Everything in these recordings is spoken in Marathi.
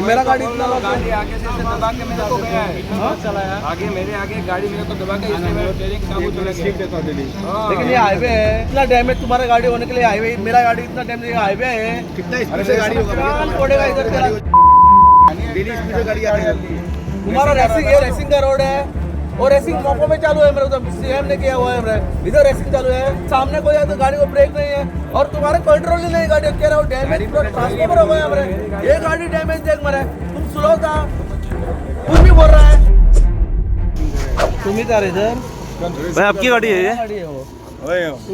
मेरा गाड़ी इतना गाड़ी आगे से दबा के मेरे को गया है चलाया आगे मेरे आगे गाड़ी मेरे को दबा के इसलिए मेरा स्टीयरिंग काबू चला गया। लेकिन ये हाईवे है, इतना डैमेज तुम्हारा गाड़ी होने के लिए हाईवे, मेरा गाड़ी इतना डैमेज हाईवे है, कितना स्पीड से गाड़ी होगा छोड़ेगा इधर तेरा डेली स्पीड से गाड़ी आ रही है। तुम्हारा रेसिंग है, रेसिंग का रोड है और रेसिंग मौकों में चालू है मेरे तो सीएम ने किया हुआ है मेरे इधर रेसिंग चालू है, सामने कोई है तो गाड़ी को ब्रेक नहीं है और तुम्हारे कंट्रोल ही नहीं गाड़ी कह रहा हूँ डैमेज पूरा ट्रांसफॉर्मर हो गया मेरे, ये गाड़ी डैमेज देख मेरे, तुम स्लो था कुछ भी बोल रहा है तुम ही था इधर भाई आपकी गाड़ी है ये? गाड़ी है वो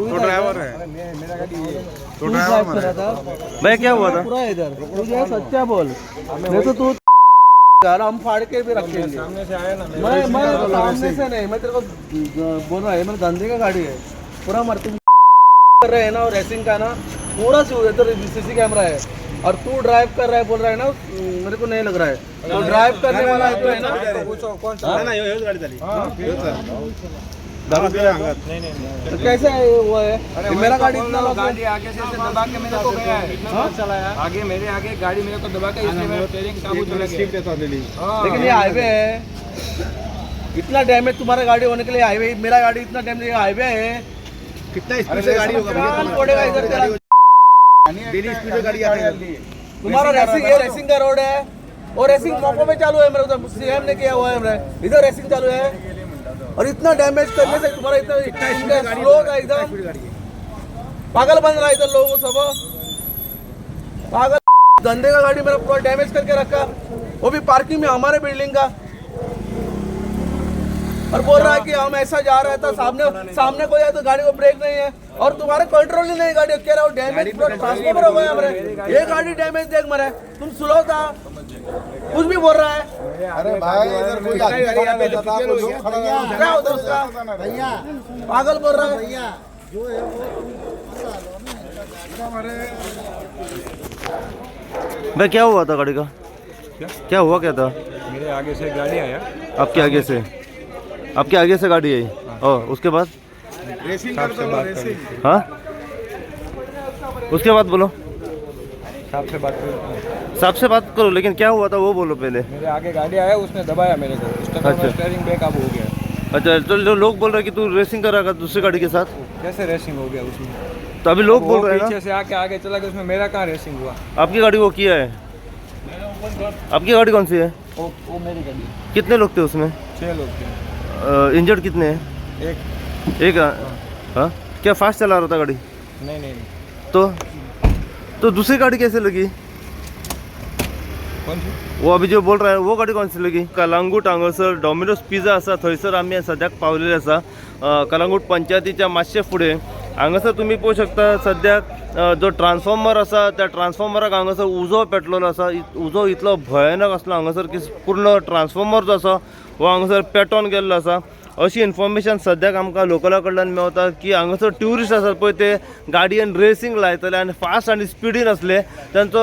तो ड्राइवर है मेरा गाड़ी है तू ड्राइव कर रहा था भाई क्या हुआ था? पूरा इधर तू जो है सच्चा बोल नहीं तो तू यार हम फाड़ के भी रखेंगे सामने से आया ना मैं सामने से नहीं, मैं तेरे को बोल रहा है मेरे धंधे का गाड़ी है पूरा मर तुम कर रहे हैं ना और रेसिंग का ना पूरा तो सीसी कैमरा है और तू ड्राइव कर रहा है बोल रहा है ना, मेरे को नहीं लग रहा है तो ड्राइव करने वाला है तो है ना पूछो कौन सा ना यो गाड़ी चली तो कैसे वो है अरे मेरा गाड़ी इतना गाड़ी आगे से दबा के मेरे को गया है चलाया आगे मेरे आगे गाड़ी मेरे को दबा के इसलिए मेरा स्टीयरिंग काबू चला गया। लेकिन ये हाईवे है, इतना डैमेज तुम्हारा गाड़ी होने के लिए हाईवे, मेरा गाड़ी इतना डैमेज हाईवे है, कितना स्पीड से गाड़ी होगा छोड़ेगा इधर तेरा डेली स्पीड से गाड़ी आ रही है। तुम्हारा रेसिंग है, रेसिंग का रोड है और रेसिंग मौकों में चालू है मेरे तो सीएम ने किया हुआ है मेरे इधर रेसिंग चालू है और इतना डैमेज करने से तुम्हारा इतना स्लो था एकदम पागल बन रहा है इधर लोगों को सब पागल धंधे का गाड़ी मेरा पूरा डैमेज करके रखा वो भी पार्किंग में हमारे बिल्डिंग का और बोल रहा है कि हम ऐसा जा रहा था सामने कोई है तो गाड़ी को ब्रेक नहीं है और तुम्हारे कंट्रोल ही नहीं गाड़ी कह रहा हूँ डैमेज पूरा ट्रांसफॉर्मर हो गया मेरे, ये गाड़ी डैमेज देख मेरे, तुम स्लो था कुछ भी बोल रहा है अरे भाई इधर कोई क्या होता उसका पागल बोल रहा है भाई क्या हुआ था गाड़ी का? क्या हुआ क्या था? मेरे आगे से गाड़ी आया आपके आगे से गाड़ी आई और उसके बाद रेसिंग करता हूं रेसिंग। हाँ उसके बाद बोलो, साहब से बात करो साहब से बात करो, लेकिन क्या हुआ था वो बोलो पहले। मेरे आगे गाड़ी आया उसने दबाया मेरे को उस टाइम अच्छा। स्टीयरिंग बेकाबू हो गया। अच्छा तो लोग बोल रहे हैं कि तू रेसिंग कर रहा था दूसरी गाड़ी के साथ, कैसे रेसिंग हो गया उसमें? तो अभी लोग बोल रहे हैं पीछे ना से आके आगे चला गया उसमें, मेरा कहाँ रेसिंग हुआ? आपकी गाड़ी वो किया है। आपकी गाड़ी कौन सी है? वो मेरी गाड़ी है। कितने लोग थे उसमें? 6 लोग थे। इंजर्ड कितने हैं? एक हाँ क्या फास्ट चला रहा था गाड़ी? नहीं तो दूसरी गाड़ी कैसे लगी? कौन सी? वो अभी जो बोल रहा है वो गाडी कोणसी लगी? कलांगूट हांगासर डॉमिनोज पिझ्झा आसा थंयसर आमी सद्याक पावलेले आसा कलांगूट पंचायतीच्या मातशे फुडें हांगासर तुमी पळोवंक शकता सद्याक जो ट्रान्सफॉर्मर आसा त्या ट्रान्सफॉर्मराक हांगासर उजो पेटलेलो आसा उजो इतलो भयानक आसलो हांगासर की पूर्ण ट्रान्सफॉर्मर जो आसा हो हांगासर पेटोवन गेल्लो आसा अशी इन्फॉर्मेशन सद्याक आमकां लोकला कडल्यान मेवता की हांगासर ट्युरिस्ट आसात पळय ते गाडयेन रेसिंग लायतले आनी फास्ट आनी स्पिडीन आसले तांचो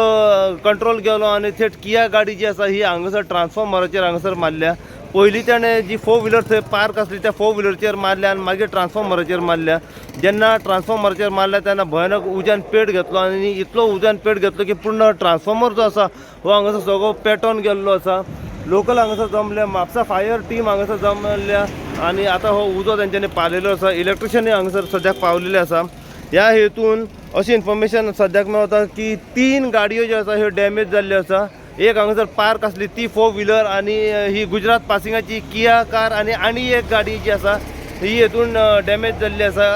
कंट्रोल गेलो आनी थेट किया गाडी जी आसा ही हांगासर ट्रान्सफॉर्मराचेर हांगासर मारल्या पयलीं ताणें जी 4 व्हिलर थंय पार्क आसली त्या 4 व्हिलरचेर मारल्या आनी मागीर ट्रान्सफॉर्मराचेर मारल्या जेन्ना ट्रान्सफॉर्मराचेर मारल्या तेन्ना भयानक उज्यान पेट घेतलो आनी इतलो उज्यान पेट घेतलो की पूर्ण ट्रान्सफॉर्मर जो आसा हो हांगासर सगळो पेटोवन गेल्लो आसा लोकल हांगासर जमल्या म्हापसा फायर टीम हांगासर जमल्या आनी आतां हो उजो तेंच्यांनी पावलेलो आसा इलेक्ट्रिशियनूय हांगासर सद्याक पावलेले आसा ह्या हेतून अशी इन्फॉर्मेशन सद्याक मेवता की 3 गाडयो ज्यो आसा ह्यो डॅमेज जाल्ल्यो आसा एक हांगासर पार्क आसली ती 4 व्हिलर आनी ही गुजरात पासिंगाची किया कार आनी एक गाडी जी आसा ही हेतून डॅमेज जाल्ली आसा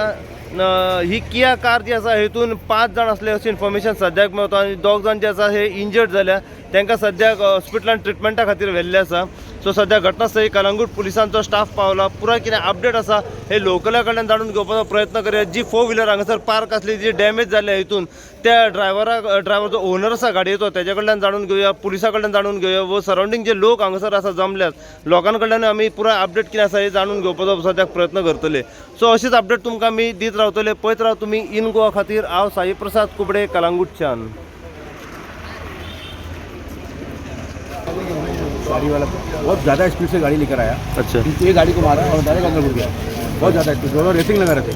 ही किया कार जी आसा हेतून 5 जाण असले अशी इन्फॉर्मेशन सद्याक मेवता आनी 2 जाण जे आसा हे इंजर्ड जाल्या तांकां सद्याक हॉस्पिटलांत ट्रिटमेंटा खातीर व्हेल्ले आसा सो सद्या घटनास्थळी कलांगूट पुलिसांचो स्टाफ पावला पुराय कितें अपडेट आसा हे लोकला कडल्यान जाणून घेवपाचो प्रयत्न करूया जी 4 व्हिलर हांगासर पार्क आसली जी डॅमेज जाल्या हितून त्या ड्रायव्हर जो ओनर आसा गाडयेचो तेजे कडल्यान जाणून घेवया पुलिसा कडल्यान जाणून घेवया वो सरावंडींग जे लोक हांगासर आसा जमल्यात लोकां कडल्यान आमी पुराय अपडेट कितें आसा हे जाणून घेवपाचो सद्याक प्रयत्न करतले सो अशीच अपडेट तुमकां आमी दीत रावतले पळयत राव तुमी इन गोवा खातीर हांव साई प्रसाद कुबडे कलांगूटच्यान गाड़ी वाला बहुत ज़्यादा स्पीड से गाड़ी लेकर आया। अच्छा ये गाड़ी को मारा और डायरेक्ट अंदर घुस गया बहुत ज़्यादा स्पीड दोनों रेसिंग लगा रहे थे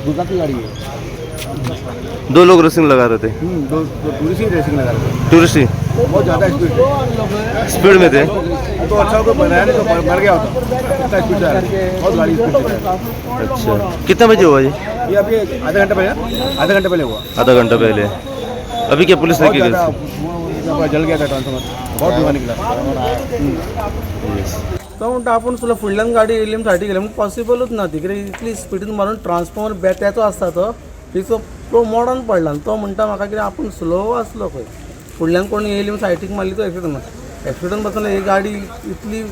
गुजरात की गाड़ी है 2 लोग रेसिंग लगा रहे थे दो टूरिस्ट ही रेसिंग लगा रहे थे टूरिस्ट ही बहुत ज़्यादा स्पीड है। स्पीड में थे। तो अच्छा को बनाया नहीं तो मर गया होता, इतना स्पीड से आ रहा है, बहुत गाड़ी स्पीड से जा रही अच्छा, कितना बजे हुआ ये? है। ये अभी आधा घंटा पहले हुआ। आधा घंटा पहले। अभी क्या पुलिस बहुत लेके ज़्यादा गई? वो जल गया था ट्रांसफॉर्मर, बहुत धुआं निकला। तो म्हणटा आपण तुला फुडल्यान गाडी येयली म्हण सायडीक गेले पॉसिबलूच ना ती कित्याक इतली स्पिडीन मारून ट्रान्सफॉर्मर बेत्याचो आसता तो मोडोन पडला तो म्हणटा म्हाका कितें आपूण स्लो आसलो खंय फुडल्यान कोण येयली म्हण सायडीक मारली तो एक्सिडंट बसलो ही गाडी इतली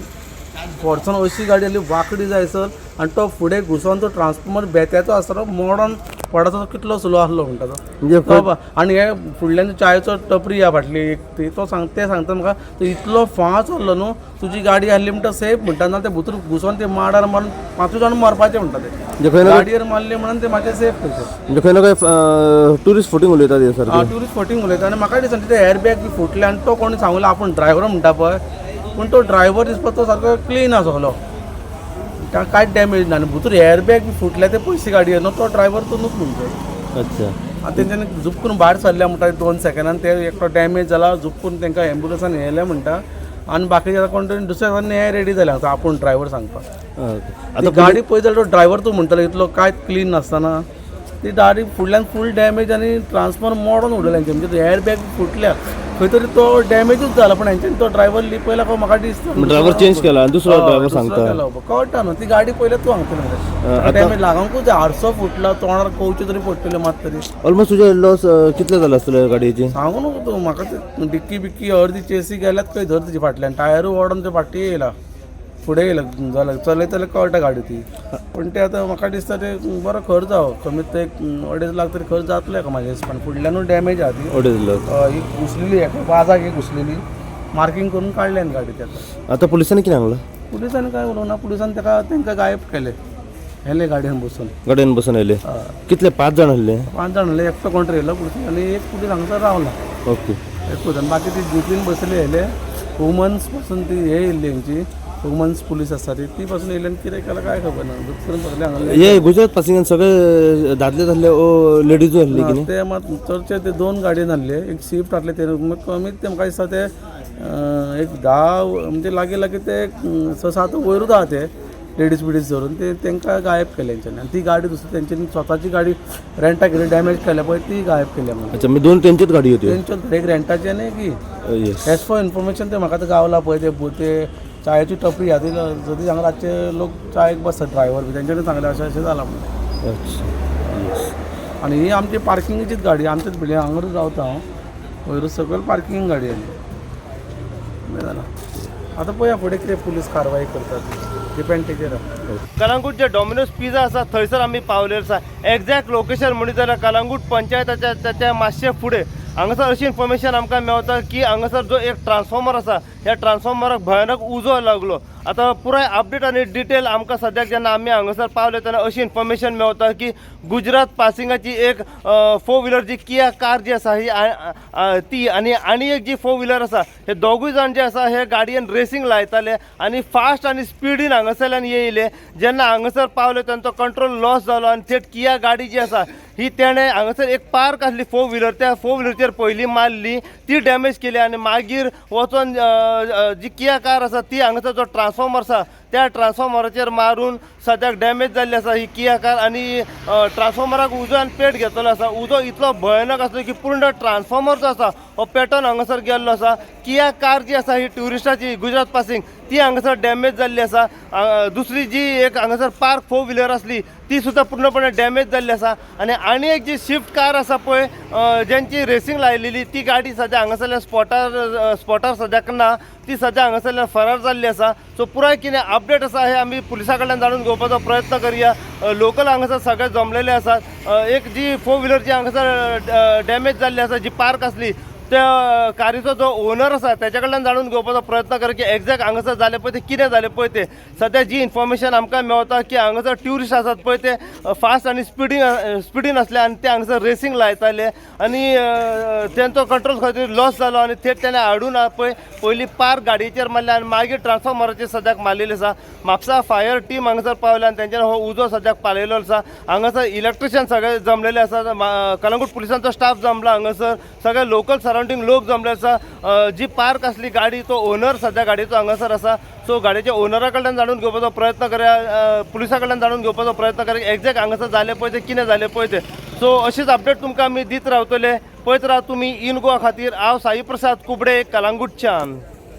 फोर्सान अशी गाडी आली वांकडी जायसर आनी तो फुडें घुसोन तो ट्रान्सफॉर्मर बेत्याचो आसता मोडोन पडता कितलो स्लो आसलो म्हणटा तो बाबा आनी हे फुडल्यान चायेचो टपरी या फाटली एक ते सांगता म्हाका तो इतलो फास्ट आसलो न्हू तुजी गाडी आसली म्हणटा सेफ म्हणटा ना ते भितर घुसोन ते माडार मारून 5 जाण मारपाचे म्हणटा ते गाडयेर मारले म्हणून ते मातशे सेफ करचे खंय ना खंय टुरिस्ट फुटींग उलयता ते सर. टुरिस्ट फोटींग उलयता आनी म्हाका दिसता ते एअरबॅग बी फुटले आनी तो कोणी सांगलो आपूण ड्रायव्हर म्हणटा पळय पूण तो ड्रायव्हर दिसता तो सारको क्लीन आसलो ताका कांयच डॅमेज ना आनी भितर एअरबॅग बी फुटले ते पयशे गाडयेर न्हू तो ड्रायव्हर तो न्हूच म्हणटा अच्छा. आनी तेंच्यांनी झुपकून भायर सरल्या म्हणटा 2 सेकंदान ते एकटो डॅमेज जाला झुपकून तांकां एम्बुलन्सान व्हेलें म्हणटा आनी बाकीचे कोण तरी दुसऱ्या दिसांनी हे रेडी जाले आतां आपूण ड्रायव्हर सांगपाक आतां गाडी पळय जाल्यार तो ड्रायव्हर तूं म्हणटलो इतलो कांयच क्लीन नासतना ती गाडी फुडल्यान फूल डॅमेज आनी ट्रान्सफॉर्मर मोडून उडयलें हेंचे म्हणजे एअरबॅग फुटल्या खंय तरी तो डॅमेजूच जाला पण हेंच्यानी तो ड्रायव्हर लिपयला काय म्हाका दिसता ड्रायव्हर चेंज केला आणि दुसरो ड्रायव्हर सांगता कळटा न्हू ती गाडी पयले तूं हांगतलें डॅमेज लागूंकूच जाय हारसो फुटला तोंडार कवचे तरी पडटले मात तरी ऑलमोस्ट तुझे लॉस कितले जाले आसतले गाडयेची? सांगू नको तूं म्हाका ते डिक्की बिक्की अर्दी चेसी गेल्यात खंय धर तुजी फाटल्यान टायरू ओडून ते फाटी येयला फुडें येयला जाल्यार चलयतले कळटा गाडी ती पण ते आतां म्हाका दिसता ते बरो खर्च जावो कमीत ते 2.5 लाख तरी खर्च जातलो हेका म्हाज्या हिसपान फुडल्यानूच डॅमेज आहा ती ही घुसलेली हेका वाजाक ही घुसलेली मार्किंग करून काडल्यान गाडी ताका. आता पुलिसांनी कितें सांगला? पुलिसांनी काय उलोवना पुलिसान तांकां गायब केले हेले गाडयेन बसून गाडयेन बसून येयले. कितले 5 जाण आसले? 5 जाण आसले एकटो कोण येयलो पुलिस आनी एक पुलीस हांगासर रावला ओके. एकूच आनी बाकी ती जिपीन बसले येयले वुमन्स पासून ती हे येयल्ली हेंची वुमन्स पुलीस आसता ती पासून येयले आनी कितें केलां काय खबर ना दुसरें बसले हांगा हे गुजरात पासिंगान सगळे दादले ओ लेडीजू आसली की ते मात चडशे ते 2 गाडयेन आहले एक स्विफ्ट आहले ते कमीत ते म्हाका दिसता ते एक 10 म्हणजे लागीं ते 6-7 वयरूच आहा ते लेडीज बिडीज धरून ते तांकां गायब केले हेंच्यांनी आनी ती गाडी दुसरी तेंच्यांनी स्वताची गाडी रेंटाक घेतली डॅमेज केल्या पळय ती गायब केल्या म्हणून. अच्छा मी 2 तेंच्योच गाडी होत्यो? तेंच्यो एक रेंटाची आनी एक येस. एज फॉर इन्फॉर्मेशन ते म्हाका ते गावला पळय ते चायेची टपरी आहा ती जरी हांगा रातचे लोक चायेक बसतात ड्रायव्हर बी तेंच्यांनी सांगलें अशें जालां म्हणून. अच्छा. आनी ही आमची पार्किंगेचीच गाडी आमच्याच बिल्डींग हांगारूच रावता हांव वयर सकयल पार्किंग गाडी आनी जालां आतां पळया फुडें कितें पुलीस कारवाई करतात डिपेंड तेजेर. कलंगूट जे डॉमिनोज पिझ्झा आसा थंयसर आमी पावलेले आसा. एक्झॅक्ट लोकेशन म्हणत जाल्यार कलंगूट पंचायताच्या त्याच्या मातशे फुडें हांगासर अशी इन्फॉर्मेशन आमकां मेवता की हांगासर जो एक ट्रान्सफॉर्मर आसा ह्या ट्रान्सफॉर्मराक भयानक उजो लागलो. आता पुराय अपडेट आनी डिटेल आमकां सद्याक जेन्ना आमी हांगासर पावले तेन्ना अशी इन्फॉर्मेशन मेवता की गुजरात पासिंगाची एक 4 व्हिलर जी किया कार जी आसा ही ती आनी एक जी 4 व्हिलर आसा हे दोगूय जाण जे आसा हे गाडयेन रेसींग लायताले आनी फास्ट आनी स्पिडीन हांगासरल्यान येयले. जेन्ना हांगासर पावले तेन्ना तो कंट्रोल लॉस जालो आनी थेट किया गाडी जी आसा ही तेणें हांगासर एक पार्क आसली 4 व्हिलर त्या 4 व्हिलरचेर पयलीं मारली ती डॅमेज केली आनी मागीर वचोन जी किया कार आसा ती हांगासर जो ट्रान्सफॉर्मर आसा त्या ट्रान्सफॉर्मराचेर मारून सद्याक डॅमेज जाल्ली आसा ही किया कार आनी ट्रान्सफॉर्मराक उजोन पेट घेतलो आसा. उजो इतलो भयानक आसलो की पूर्ण ट्रान्सफॉर्मर जो आसा हो पेटोन हांगासर गेल्लो आसा. किया कार जी आसा ही ट्युरिस्टाची गुजरात पासिंग ती हांगासर डॅमेज जाल्ली आसा. दुसरी जी एक हांगासर पार्क 4 व्हिलर आसली ती सुद्दां पूर्णपणे डॅमेज जाल्ली आसा. आनी एक जी स्विफ्ट कार आसा पळय ज्यांची रेसींग लायलेली ती गाडी सद्या हांगासरल्या स्पॉटार सद्याक ना ती सद्या हांगासरल्यान फरार जाल्ली आसा. सो पुराय कितें अपडेट आसा हे आमी पुलिसा कडल्यान जाणून घेवपाचो प्रयत्न करुया. लोकल हांगासर सगळे जमलेले आसात. एक जी 4 व्हिलर जी हांगासर डॅमेज जाल्ली आसा जी पार्क आसली त्या कारीचो जो ओनर आसा तेच्या कडल्यान जाणून घेवपाचो प्रयत्न कर की एक्झॅक्ट हांगासर जालें पळय ते कितें जालें पळय ते. सद्या जी इन्फॉर्मेशन आमकां मेवता की हांगासर ट्युरिस्ट आसात पळय ते फास्ट आनी स्पिडीन आसले आनी ते हांगासर रेसींग लायताले आनी तेंचो कंट्रोल खंय तरी लॉस जालो आनी थेट तेणें हाडून पळय पयलीं पार्क गाडयेचेर मारले आनी मागीर ट्रान्सफॉर्मराचेर सद्याक मारलेले आसा. म्हापसा फायर टीम हांगासर पावले आनी तेंच्यानी हो उजो सद्याक पालयलो आसा. हांगासर इलेक्ट्रिशियन सगळे जमलेले आसात. कलंगूट पुलिसांचो स्टाफ जमला हांगासर. सगळे लोकल सरावंडींग लोक जमले आसा जी पार्क असली गाडी तो ओनर सध्या गाडयेचो हांगासर आसा सो गाडयेच्या ओनरा कडल्यान जाणून घेवपाचो प्रयत्न करया पुलिसा कडल्यान जाणून घेवपाचो प्रयत्न करया एक्झॅक्ट हांगासर जालें पळय तें कितें जालें पळय तें सो अशीच अपडेट तुमकां आमी दीत रावतले पळयत राहा तुमी इन गोवा खातीर हांव साई प्रसाद कुबडे कलंगूटच्यान.